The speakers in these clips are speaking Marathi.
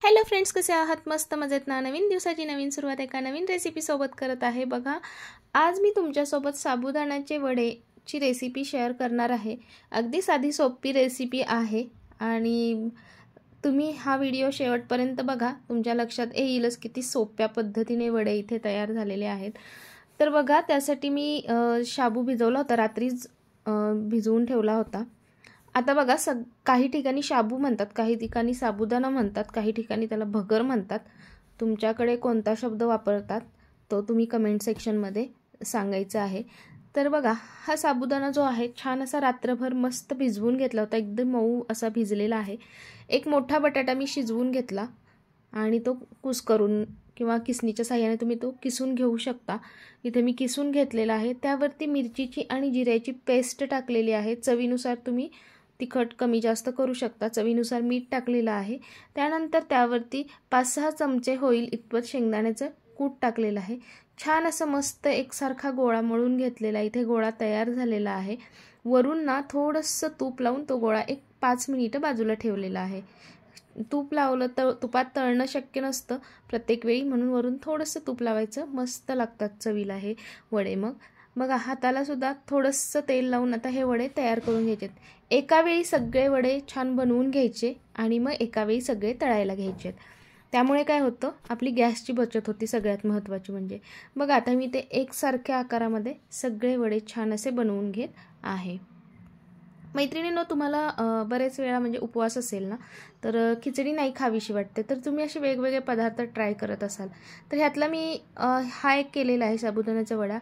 हॅलो फ्रेंड्स, कसे आहात? मस्त मजेत ना? नवीन दिवसाची नवीन सुरुवात एका नवीन रेसिपी सोबत करत आहे। बघा, आज मी तुमच्यासोबत साबुदाण्याचे वडेची रेसिपी शेअर करणार आहे। अगदी साधी सोपी रेसिपी आहे आणि तुम्ही हा व्हिडिओ शेवटपर्यंत बघा, तुमच्या लक्षात येईलच किती सोप्या पद्धतीने वडे इथे तयार झालेले आहेत। तर बघा, त्यासाठी मी शाबू भिजवला होता, रात्रीच भिजवून ठेवला होता। आता बघा, काही ठिकाणी शाबू म्हणतात, काही ठिकाणी साबुदाणा म्हणतात, काही ठिकाणी त्याला भगर म्हणतात। तुमच्याकडे कोणता शब्द वापरतात तो तुम्ही कमेंट सेक्शनमध्ये सांगायचं आहे। तर बघा, हा साबुदाणा जो आहे छान असा रात्रभर मस्त भिजवून घेतला होता, एकदम मऊ असा भिजलेला आहे। एक मोठा बटाटा मी शिजवून घेतला आणि तो कुस्करून किंवा किसणीच्या साहाय्याने तुम्ही तो किसून घेऊ शकता। इथे मी किसून घेतलेला आहे। त्यावरती मिरचीची आणि जिऱ्याची पेस्ट टाकलेली आहे। चवीनुसार तुम्ही तिखट कमी जास्त करू शकता। चवीनुसार मीठ टाकलेलं आहे। त्यानंतर त्यावरती 5-6 चमचे होईल इतपत शेंगदाण्याचं कूट टाकलेलं आहे। छान असं मस्त एकसारखा गोळा मळून घेतलेला, इथे गोळा तयार झालेला आहे। वरून ना थोडंसं तूप लावून तो गोळा एक 5 मिनिटं बाजूला ठेवलेला आहे। तूप लावलं तर तुपात तळणं शक्य नसतं प्रत्येक वेळी, म्हणून वरून थोडंसं तूप लावायचं, मस्त लागतात चवीला हे वडे। मग हाताला सुद्धा थोडंसं तेल लावून आता हे वडे तयार करून घ्यायचेत। एका वेळी सगळे वडे छान बनवून घ्यायचे आणि मग एका वेळी सगळे तळायला घ्यायचे। त्यामुळे काय होतं, आपली गॅसची बचत होती सगळ्यात महत्त्वाची म्हणजे। बघा, आता मी ते एकसारख्या आकारामध्ये सगळे वडे छान असे बनवून घेत आहे। मैत्रिणींनो, तुम्हाला बरेच वेळा म्हणजे उपवास असेल ना, तर खिचडी नाही खावीशी वाटते, तर तुम्ही असे वेगवेगळे पदार्थ ट्राय करत असाल, तर ह्यातला मी हा एक केलेला आहे साबुदाण्याचा वडा।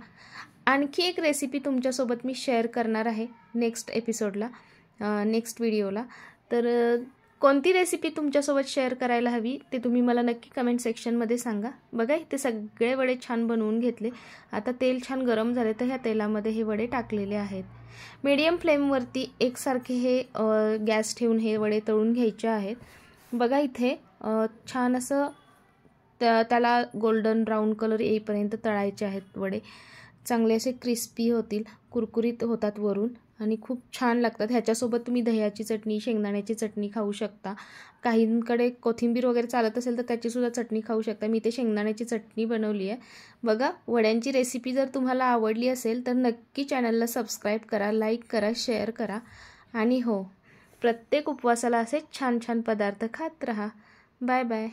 आणखी एक रेसिपी तुमच्यासोबत मी शेअर करणार आहे नेक्स्ट एपिसोडला, नेक्स्ट व्हिडिओला। तर कोणती रेसिपी तुमच्यासोबत शेअर करायला हवी ते तुम्ही मला नक्की कमेंट सेक्शनमध्ये सांगा। बघा, इथे सगळे वडे छान बनवून घेतले। आता तेल छान गरम झाले, तर ह्या तेलामध्ये हे वडे टाकलेले आहेत। मीडियम फ्लेमवरती एकसारखे हे गॅस ठेवून हे वडे तळून घ्यायचे आहेत। बघा, इथे छान असं त्याला गोल्डन ब्राऊन कलर येईपर्यंत तळायचे आहेत वडे। चांगले असे क्रिस्पी होतील, कुरकुरीत होतात वरून आणि खूप छान लागतात। ह्याच्यासोबत तुम्ही दह्याची चटणी, शेंगदाण्याची चटणी खाऊ शकता। काहींकडे कोथिंबीर वगैरे चालत असेल तर त्याचीसुद्धा चटणी खाऊ शकता। मी ते शेंगदाण्याची चटणी बनवली आहे। बघा, वड्यांची रेसिपी जर तुम्हाला आवडली असेल तर नक्की चॅनलला सबस्क्राईब करा, लाईक करा, शेअर करा आणि हो, प्रत्येक उपवासाला असे छान छान पदार्थ खात राहा। Bye bye.